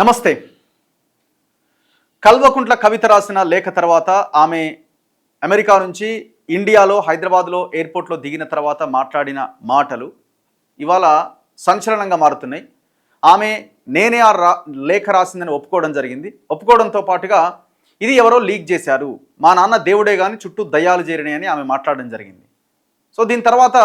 నమస్తే. కల్వకుంట్ల కవిత రాసిన లేఖ తర్వాత ఆమె అమెరికా నుంచి ఇండియాలో హైదరాబాద్లో ఎయిర్పోర్ట్లో దిగిన తర్వాత మాట్లాడిన మాటలు ఇవాళ సంచలనంగా మారుతున్నాయి. ఆమె నేనే లేఖ రాసిందని ఒప్పుకోవడం జరిగింది. ఒప్పుకోవడంతో పాటుగా ఇది ఎవరో లీక్ చేశారు, మా నాన్న దేవుడే కానీ చుట్టూ దయ్యాలు చేరినాయని ఆమె మాట్లాడడం జరిగింది. సో దీని తర్వాత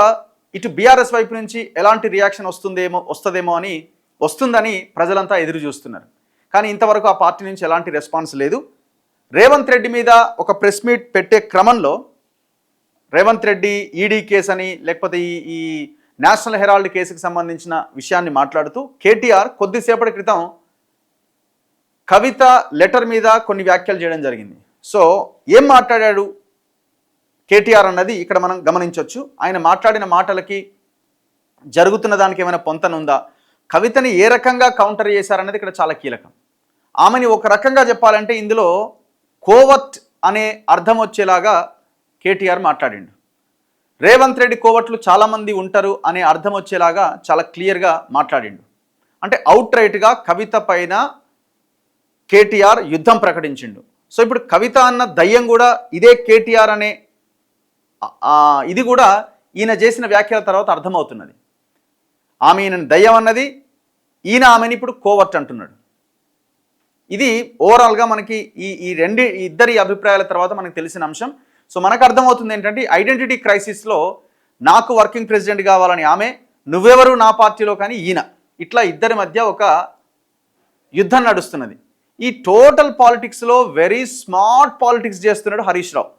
ఇటు బీఆర్ఎస్ వైపు నుంచి ఎలాంటి రియాక్షన్ వస్తుందేమో అని వస్తుందని ప్రజలంతా ఎదురు చూస్తున్నారు. కానీ ఇంతవరకు ఆ పార్టీ నుంచి ఎలాంటి రెస్పాన్స్ లేదు. రేవంత్ రెడ్డి మీద ఒక ప్రెస్ మీట్ పెట్టే క్రమంలో రేవంత్ రెడ్డి ఈడీ కేసు అని లేకపోతే ఈ నేషనల్ హెరాల్డ్ కేసుకి సంబంధించిన విషయాన్ని మాట్లాడుతూ కేటీఆర్ కొద్దిసేపటి క్రితం కవిత లెటర్ మీద కొన్ని వ్యాఖ్యలు చేయడం జరిగింది. సో ఏం మాట్లాడాడు కేటీఆర్ అన్నది ఇక్కడ మనం గమనించవచ్చు. ఆయన మాట్లాడిన మాటలకి జరుగుతున్న దానికి ఏమైనా పొంతనుందా, కవితని ఏ రకంగా కౌంటర్ చేశారన్నది ఇక్కడ చాలా కీలకం. ఆమెని ఒక రకంగా చెప్పాలంటే ఇందులో కోవట్ అనే అర్థం వచ్చేలాగా కేటీఆర్ మాట్లాడిండు. రేవంత్ రెడ్డి కోవట్లు చాలామంది ఉంటారు అనే అర్థం వచ్చేలాగా చాలా క్లియర్గా మాట్లాడిండు. అంటే అవుట్ రైట్గా కవిత పైన కేటీఆర్ యుద్ధం ప్రకటించిండు. సో ఇప్పుడు కవిత అన్న దయ్యం కూడా ఇదే కేటీఆర్ అనే ఇది కూడా ఈయన చేసిన వ్యాఖ్యల తర్వాత అర్థమవుతున్నది. ఆమె ఈయనని దయ్యం అన్నది, ఈయన ఆమెని ఇప్పుడు కోవర్ట్ అంటున్నాడు. ఇది ఓవరాల్గా మనకి ఈ ఇద్దరి అభిప్రాయాల తర్వాత మనకు తెలిసిన అంశం. సో మనకు అర్థమవుతుంది ఏంటంటే ఐడెంటిటీ క్రైసిస్లో నాకు వర్కింగ్ ప్రెసిడెంట్ కావాలని ఆమె, నువ్వెవరు నా పార్టీలో కానీ ఈయన, ఇట్లా ఇద్దరి మధ్య ఒక యుద్ధం నడుస్తున్నది. ఈ టోటల్ పాలిటిక్స్లో వెరీ స్మార్ట్ పాలిటిక్స్ చేస్తున్నాడు హరీష్ రావు.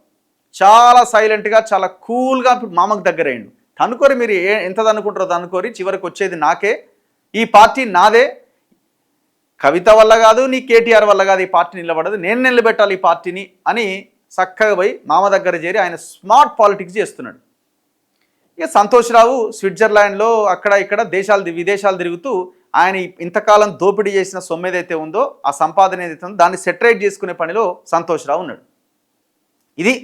చాలా సైలెంట్గా చాలా కూల్గా మామకు దగ్గర అయ్యిండు. అనుకోరి మీరు ఎంత అనుకుంటారో అనుకోరి, చివరికి వచ్చేది నాకే, ఈ పార్టీ నాదే, కవిత వల్ల కాదు నీ కేటీఆర్ వల్ల కాదు ఈ పార్టీ నిలబడదు, నేను నిలబెట్టాలి ఈ పార్టీని అని చక్కగా పోయి మామ దగ్గర చేరి ఆయన స్మార్ట్ పాలిటిక్స్ చేస్తున్నాడు. ఇక సంతోష్ రావు స్విట్జర్లాండ్లో అక్కడ ఇక్కడ విదేశాలు తిరుగుతూ ఆయన ఇంతకాలం దోపిడీ చేసిన సొమ్ము ఏదైతే ఉందో, ఆ సంపాదన ఏదైతే ఉందో దాన్ని సెటరేట్ చేసుకునే పనిలో సంతోష్ రావు ఉన్నాడు. ఇది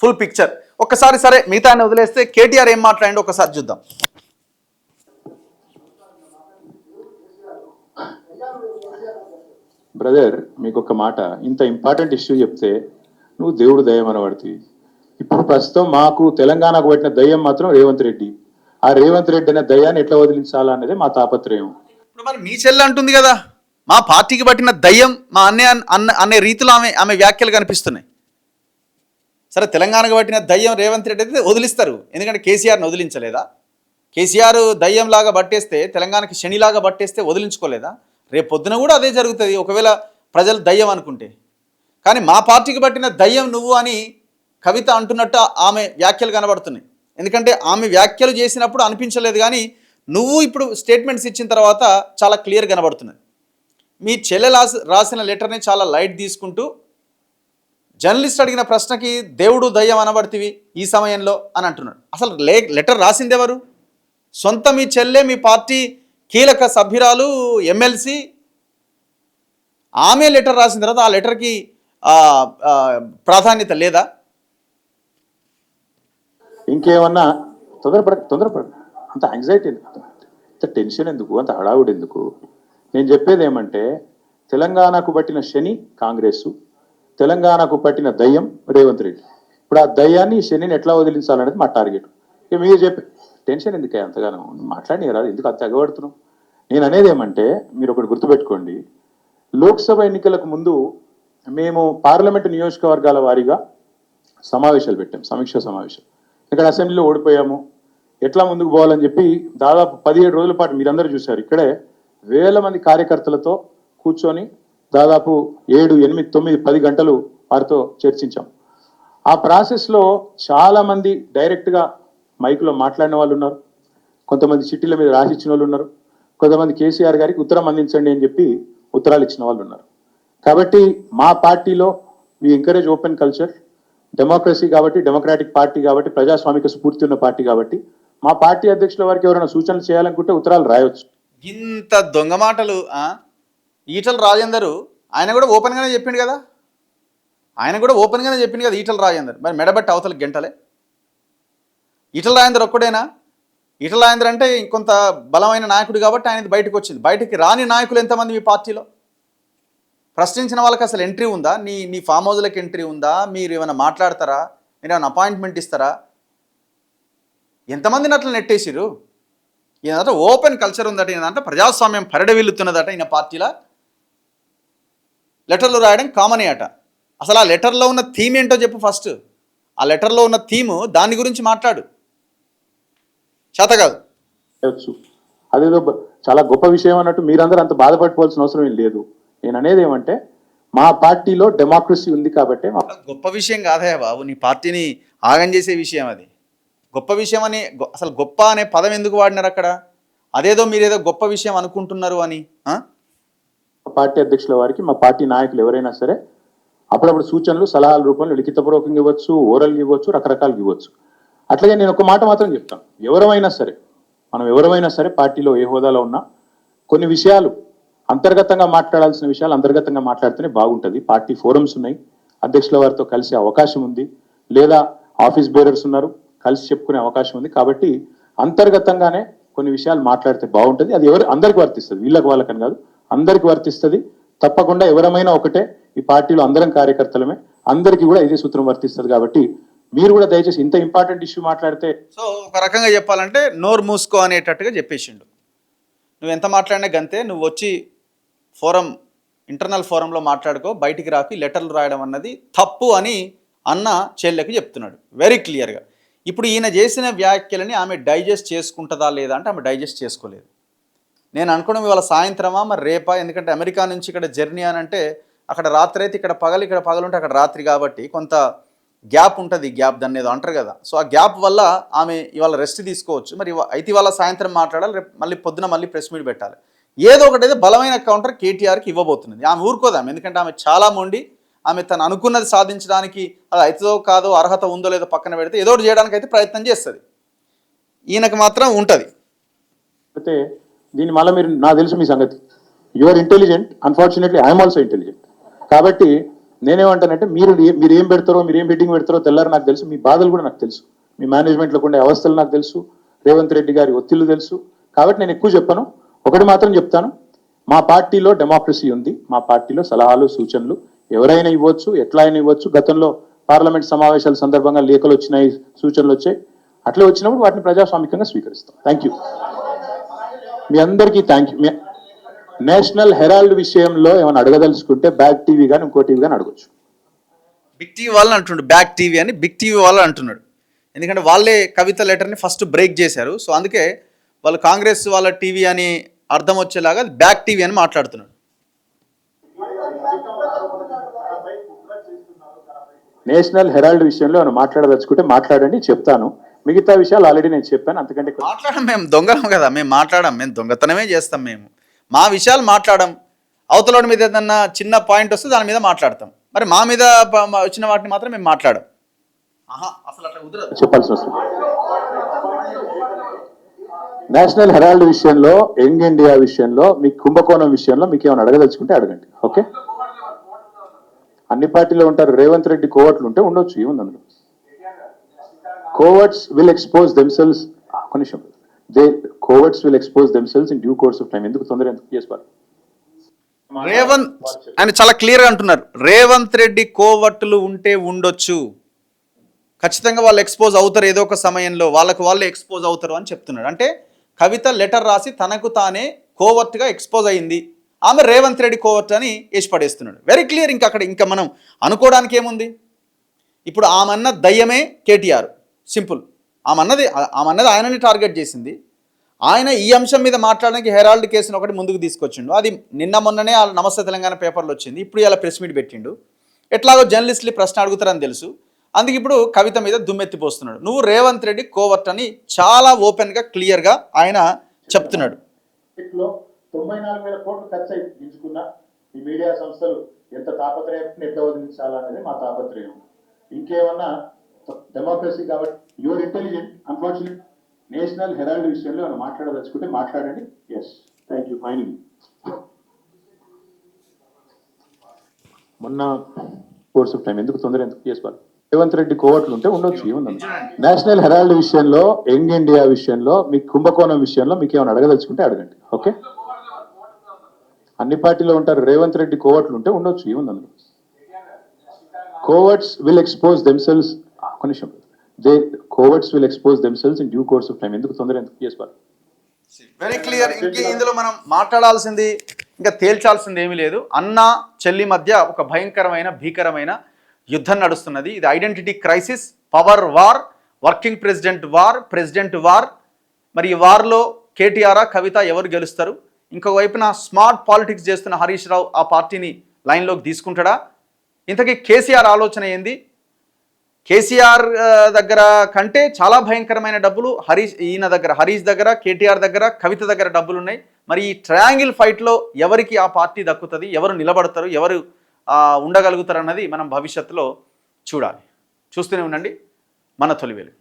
ఫుల్ పిక్చర్. ఒక్కసారి సరే మిగతా వదిలేస్తే కేటీఆర్ ఏం మాట్లాడిండో ఒకసారి చూద్దాం. బ్రదర్, మీకు ఒక మాట, ఇంత ఇంపార్టెంట్ ఇష్యూ చెప్తే నువ్వు దేవుడు దయ్యం అనబడుతుంది. ఇప్పుడు ప్రస్తుతం మాకు తెలంగాణకు పట్టిన దయ్యం మాత్రం రేవంత్ రెడ్డి. ఆ రేవంత్ రెడ్డి అనే దయ్యాన్ని ఎట్లా వదిలించాలా అనేది మా తాపత్రయం. ఇప్పుడు మరి మీ చెల్లె అంటుంది కదా, మా పార్టీకి పట్టిన దయ్యం మా అనే రీతిలో ఆమె వ్యాఖ్యలు కనిపిస్తున్నాయి. సరే, తెలంగాణకు పట్టిన దయ్యం రేవంత్ రెడ్డి అయితే వదిలిస్తారు, ఎందుకంటే కేసీఆర్ని వదిలించలేదా? కేసీఆర్ దయ్యంలాగా పట్టేస్తే, తెలంగాణకి శనిలాగా పట్టేస్తే వదిలించుకోలేదా? రేపు పొద్దున కూడా అదే జరుగుతుంది ఒకవేళ ప్రజలు దయ్యం అనుకుంటే. కానీ మా పార్టీకి పట్టిన దయ్యం నువ్వు అని కవిత అంటున్నట్టు ఆమె వ్యాఖ్యలు కనబడుతున్నాయి. ఎందుకంటే ఆమె వ్యాఖ్యలు చేసినప్పుడు అనిపించలేదు, కానీ నువ్వు ఇప్పుడు స్టేట్మెంట్స్ ఇచ్చిన తర్వాత చాలా క్లియర్ కనబడుతున్నది. మీ చెల్లె రాసిన లెటర్ని చాలా లైట్ తీసుకుంటూ జర్నలిస్ట్ అడిగిన ప్రశ్నకి దేవుడు దయ్యం అనబడుతుంది ఈ సమయంలో అని అంటున్నాడు. అసలు లెటర్ రాసింది ఎవరు? సొంత మీ చెల్లె, మీ పార్టీ కీలక సభ్యురాలు, ఎమ్మెల్సీ, ఆమె లెటర్ రాసిన తర్వాత ఆ లెటర్కి ప్రాధాన్యత లేదా? ఇంకేమన్నా తొందరపడ అంత యాంగ్జైటీ ఎందుకు, అంత టెన్షన్ ఎందుకు, అంత హడావుడు ఎందుకు? నేను చెప్పేది ఏమంటే, తెలంగాణకు పట్టిన శని కాంగ్రెస్, తెలంగాణకు పట్టిన దయ్యం రేవంత్ రెడ్డి. ఇప్పుడు ఆ దయ్యాన్ని శనిని ఎట్లా వదిలించాలనేది మా టార్గెట్. ఇక మీరు చెప్పే టెన్షన్ ఎందుకే అంతగానో మాట్లాడి రాదు, ఎందుకు అంత ఎగబడుతున్నాం? నేను అనేది ఏమంటే, మీరు ఒకటి గుర్తుపెట్టుకోండి, లోక్సభ ఎన్నికలకు ముందు మేము పార్లమెంటు నియోజకవర్గాల వారీగా సమావేశాలు పెట్టాం, సమీక్ష సమావేశం. ఇక్కడ అసెంబ్లీలో ఓడిపోయాము, ఎట్లా ముందుకు పోవాలని చెప్పి దాదాపు 17 రోజుల పాటు మీరందరూ చూశారు. ఇక్కడే వేల మంది కార్యకర్తలతో కూర్చొని దాదాపు 7, 8, 9, 10 గంటలు వారితో చర్చించాం. ఆ ప్రాసెస్లో చాలామంది డైరెక్ట్గా మైకులో మాట్లాడిన వాళ్ళు ఉన్నారు, కొంతమంది చిట్టీల మీద రాసిచ్చిన వాళ్ళు ఉన్నారు, కొంతమంది కేసీఆర్ గారికి ఉత్తరం అందించండి అని చెప్పి ఉత్తరాలు ఇచ్చిన వాళ్ళు ఉన్నారు. కాబట్టి మా పార్టీలో we encourage open culture, democracy కాబట్టి, డెమోక్రాటిక్ పార్టీ కాబట్టి, ప్రజాస్వామిక స్ఫూర్తి ఉన్న పార్టీ కాబట్టి, మా పార్టీ అధ్యక్షుల వారికి ఎవరైనా సూచనలు చేయాలనుకుంటే ఉత్తరాలు రాయవచ్చు. ఇంత దొంగ మాటలు ఈటల రాజేందర్ ఆయన కూడా ఓపెన్గానే చెప్పిండు కదా, ఈటల రాజేందర్. మరి మెడబట్టి అవతలకి గంటలే ఈటల రాజేందర్ ఒక్కడేనా? ఈటల రాజేందర్ అంటే ఇంకొంత బలమైన నాయకుడు కాబట్టి ఆయన బయటకు వచ్చింది. బయటికి రాని నాయకులు ఎంతమంది మీ పార్టీలో? ప్రశ్నించిన వాళ్ళకి అసలు ఎంట్రీ ఉందా? నీ ఫామ్ హౌస్లకు ఎంట్రీ ఉందా? మీరు ఏమైనా మాట్లాడతారా? మీరు ఏమైనా అపాయింట్మెంట్ ఇస్తారా? ఎంతమందిని అట్లా నెట్టేసిరు? ఈయనంటే ఓపెన్ కల్చర్ ఉందట, ఈయనంటే ప్రజాస్వామ్యం పరిడవిల్లుతున్నదట ఈయన పార్టీలో. లెటర్లు రాయడం కామనే అట. అసలు ఆ లెటర్లో ఉన్న థీమ్ ఏంటో చెప్పు ఫస్ట్. ఆ లెటర్లో ఉన్న థీము దాని గురించి మాట్లాడు. చేత కాదు. అదేదో చాలా గొప్ప విషయం అన్నట్టు మీరందరూ అంత బాధపడిపోవాల్సిన అవసరం ఏం లేదు. నేను అనేది ఏమంటే మా పార్టీలో డెమోక్రసీ ఉంది కాబట్టి గొప్ప విషయం కాదయా బాబు, నీ పార్టీని ఆగం చేసే విషయం అది. గొప్ప విషయం అని అసలు గొప్ప అనే పదం ఎందుకు వాడినారు అక్కడ? అదేదో మీరేదో గొప్ప విషయం అనుకుంటున్నారు అని. పార్టీ అధ్యక్షుల వారికి మా పార్టీ నాయకులు ఎవరైనా సరే అప్పుడప్పుడు సూచనలు సలహాల రూపంలో లిఖితపూర్వకంగా ఇవ్వచ్చు, ఓరల్గా ఇవ్వచ్చు, రకరకాలుగా ఇవ్వచ్చు. అట్లాగే నేను ఒక మాట మాత్రం చెప్తాను, మనం ఎవరైనా సరే పార్టీలో ఏ హోదాలో ఉన్నా కొన్ని విషయాలు అంతర్గతంగా మాట్లాడాల్సిన విషయాలు అంతర్గతంగా మాట్లాడితేనే బాగుంటుంది. పార్టీ ఫోరమ్స్ ఉన్నాయి, అధ్యక్షుల వారితో కలిసే అవకాశం ఉంది, లేదా ఆఫీస్ బేరర్స్ ఉన్నారు, కలిసి చెప్పుకునే అవకాశం ఉంది. కాబట్టి అంతర్గతంగానే కొన్ని విషయాలు మాట్లాడితే బాగుంటుంది. అది అందరికి వర్తిస్తుంది, వీళ్ళకి వాళ్ళకని కాదు, అందరికి వర్తిస్తుంది. తప్పకుండా ఎవరమైనా ఒకటే, ఈ పార్టీలో అందరం కార్యకర్తలమే, అందరికీ కూడా ఇదే సూత్రం వర్తిస్తుంది. కాబట్టి మీరు కూడా దయచేసి ఇంత ఇంపార్టెంట్ ఇష్యూ మాట్లాడితే, సో ఒక రకంగా చెప్పాలంటే నోరు మూసుకో అనేటట్టుగా చెప్పేసిండు. నువ్వు ఎంత మాట్లాడినా గంతే, నువ్వు వచ్చి ఇంటర్నల్ ఫోరంలో మాట్లాడుకో, బయటికి రాకి లెటర్లు రాయడం అన్నది తప్పు అని అన్న చెల్లెకి చెప్తున్నాడు వెరీ క్లియర్గా. ఇప్పుడు ఈయన చేసిన వ్యాఖ్యలని ఆమె డైజెస్ట్ చేసుకుంటుందా లేదా అంటే ఆమె డైజెస్ట్ చేసుకోలేదు. నేను అనుకోవడం ఇవాళ సాయంత్రమా మరి రేపా, ఎందుకంటే అమెరికా నుంచి ఇక్కడ జర్నీ అని అంటే అక్కడ రాత్రి అయితే ఇక్కడ పగలుంటే అక్కడ రాత్రి, కాబట్టి కొంత గ్యాప్ ఉంటుంది. గ్యాప్ దాన్ని ఏదో అంటారు కదా. సో ఆ గ్యాప్ వల్ల ఆమె ఇవాళ రెస్ట్ తీసుకోవచ్చు. మరి అయితే ఇవాళ సాయంత్రం మాట్లాడాలి, రేపు మళ్ళీ పొద్దున మళ్ళీ ప్రెస్ మీట్ పెట్టాలి. ఏదో ఒకటైతే బలమైన కౌంటర్ కేటీఆర్కి ఇవ్వబోతున్నది. ఆమె ఊరుకోదాం, ఎందుకంటే ఆమె చాలా మొండి. ఆమె తను అనుకున్నది సాధించడానికి అది అవుతుందో కాదో, అర్హత ఉందో లేదో పక్కన పెడితే ఏదో ఒకటి చేయడానికి అయితే ప్రయత్నం చేస్తుంది. ఈయనకు మాత్రం ఉంటుంది. అయితే దీని మళ్ళీ మీరు, నాకు తెలుసు మీ సంగతి, you are intelligent, unfortunately I'm also intelligent. కాబట్టి నేనేమంటానంటే మీరు ఏం పెడతారో, మీరు ఏం బిడ్డింగ్ పెడతారో తెల్లారు నాకు తెలుసు, మీ బాధలు కూడా నాకు తెలుసు, మీ మేనేజ్మెంట్లో ఉండే అవస్థలు నాకు తెలుసు, రేవంత్ రెడ్డి గారి ఒత్తిళ్లు తెలుసు. కాబట్టి నేను ఎక్కువ చెప్పను, ఒకటి మాత్రం చెప్తాను, మా పార్టీలో డెమోక్రసీ ఉంది, మా పార్టీలో సలహాలు సూచనలు ఎవరైనా ఇవ్వచ్చు, ఎట్లా అయినా ఇవ్వచ్చు. గతంలో పార్లమెంట్ సమావేశాల సందర్భంగా లేఖలు వచ్చినాయి, సూచనలు వచ్చాయి, అట్లా వచ్చినప్పుడు వాటిని ప్రజాస్వామికంగా స్వీకరిస్తాం. థ్యాంక్ యూ, మీ అందరికీ థ్యాంక్ యూ. నేషనల్ హెరాల్డ్ విషయంలో ఏమైనా అడగదలుచుకుంటే బ్యాక్ టీవీ కానీ ఇంకో టీవీ కానీ అడగచ్చు. బిగ్ టీవీ వాళ్ళని అంటున్నాడు, బ్యాక్ టీవీ అని బిగ్ టీవీ వాళ్ళు అంటున్నాడు. ఎందుకంటే వాళ్ళే కవిత లెటర్ని ఫస్ట్ బ్రేక్ చేశారు. సో అందుకే వాళ్ళు కాంగ్రెస్ వాళ్ళ టీవీ అని అర్థం వచ్చేలాగా బ్యాక్ టీవీ అని మాట్లాడుతున్నాడు. నేషనల్ హెరాల్డ్ విషయంలో ఏమైనా మాట్లాడదలుచుకుంటే మాట్లాడండి, చెప్తాను. మిగతా విషయాలు ఆల్రెడీ నేను చెప్పాను, అంతకంటే మాట్లాడం. మేము దొంగలం కదా, మేము మాట్లాడం, మేము దొంగతనమే చేస్తాం. మేము మా విషయాలు మాట్లాడడం, అవతల మీద ఏదన్నా చిన్న పాయింట్ వస్తే దాని మీద మాట్లాడతాం. మరి మా మీద వచ్చిన వాటిని మాత్రం మేము మాట్లాడం. అసలు అట్లా కుదరదు, చెప్పాల్సిన అవసరం. నేషనల్ హెరాల్డ్ విషయంలో, యంగ్ ఇండియా విషయంలో, మీ కుంభకోణం విషయంలో మీకు ఏమైనా అడగదలుచుకుంటే అడగండి. ఓకే, అన్ని పార్టీలో ఉంటారు. రేవంత్ రెడ్డి కోవట్లు ఉంటే ఉండొచ్చు, ఏముంది అందులో. కోవర్ట్స్ విల్ ఎక్స్పోజ్ దెమ్సెల్స్, కొంచెం coverts will expose themselves in due course of time. ఎందుకు తొందర, ఎందుకు చేసుకోవాలి? రేవంత్ ఆయన చాలా క్లియర్గా అంటున్నారు, రేవంత్ రెడ్డి కోవట్లు ఉంటే ఉండొచ్చు, ఖచ్చితంగా వాళ్ళు ఎక్స్పోజ్ అవుతారు, ఏదో ఒక సమయంలో వాళ్ళే ఎక్స్పోజ్ అవుతారు అని చెప్తున్నాడు. అంటే కవిత లెటర్ రాసి తనకు తానే కోవర్ట్గా ఎక్స్పోజ్ అయింది, ఆమె రేవంత్ రెడ్డి కోవర్ట్ అని వేసి పడేస్తున్నాడు. Very clear. ఇంకా మనం అనుకోవడానికి ఏముంది? ఇప్పుడు ఆమెన్న దయ్యమే కేటీఆర్, సింపుల్. ఆమెన్నది ఆయనని టార్గెట్ చేసింది. ఆయన ఈ అంశం మీద మాట్లాడడానికి హెరాల్డ్ కేసును ఒకటి ముందుకు తీసుకొచ్చిండు. అది నిన్న మొన్ననే నమస్తే తెలంగాణ పేపర్లో వచ్చింది. ఇప్పుడు ఇలా ప్రెస్ మీట్ పెట్టిండు. ఎట్లాగో జర్నలిస్టులు ప్రశ్న అడుగుతారని తెలుసు, అందుకు ఇప్పుడు కవిత మీద దుమ్మెత్తిపోస్తున్నాడు. నువ్వు రేవంత్ రెడ్డి కోవర్ట్ అని చాలా ఓపెన్గా క్లియర్గా ఆయన చెప్తున్నాడు. 94,000 కోట్లు ఖర్చు గించుకున్న ఈ మీడియా సంస్థలు ఎంత తాపత్రయం, ఎట్లా వదిలించాలనేది మా తాపత్రయం. ఇంకేమన్నా డెమోక్రసీ కాబట్టి your intelligent, unfortunate. National Herald విషయంలో ఏమైనా మాట్లాడదలుచుకుంటే మాట్లాడండి. Yes, thank you. ఫైనలీ మొన్న కోర్స్ ఆఫ్ టైం, ఎందుకు తొందర, ఎందుకు చేసుకోవాలి? రేవంత్ రెడ్డి కోవట్లు ఉంటే ఉండొచ్చు, ఏముంది. నేషనల్ హెరాల్డ్ విషయంలో, యంగ్ ఇండియా విషయంలో, మీ కుంభకోణం విషయంలో మీకు ఏమైనా అడగదలుచుకుంటే అడగండి. ఓకే, అన్ని పార్టీలో ఉంటారు. రేవంత్ రెడ్డి కోవట్లు ఉంటే ఉండొచ్చు, ఏముంది అందులో. కోవర్ట్స్ విల్ ఎక్స్పోజ్ దెమ్సెల్స్, కొంచెం coverts will expose themselves in due course of time. ఎందుకు తొందర, ఎందుకు చేసుకోవాలి? Very clear. ఇంక ఇందులో మనం మాట్లాడాల్సింది, ఇంకా తేల్చాల్సింది ఏమీ లేదు. అన్న చెల్లి మధ్య ఒక భయంకరమైన భీకరమైన యుద్ధం నడుస్తున్నది. ఇది identity crisis, power war, working president war. మరి ఈ వార్లో కేటీఆర్, కవిత ఎవరు గెలుస్తారు? ఇంకొక వైపున స్మార్ట్ పాలిటిక్స్ చేస్తున్న హరీష్ రావు ఆ పార్టీని లైన్లోకి తీసుకుంటాడా? ఇంతకీ కేసీఆర్ ఆలోచన ఏంది? కేసీఆర్ దగ్గర కంటే చాలా భయంకరమైన డబ్బులు హరీష్ దగ్గర, కేటీఆర్ దగ్గర, కవిత దగ్గర డబ్బులు ఉన్నాయి. మరి ఈ ట్రయాంగిల్ ఫైట్లో ఎవరికి ఆ పార్టీ దక్కుతుంది, ఎవరు నిలబడతారు, ఎవరు ఉండగలుగుతారు అన్నది మనం భవిష్యత్తులో చూడాలి. చూస్తూనే ఉండండి మన తొలి వెలుగు.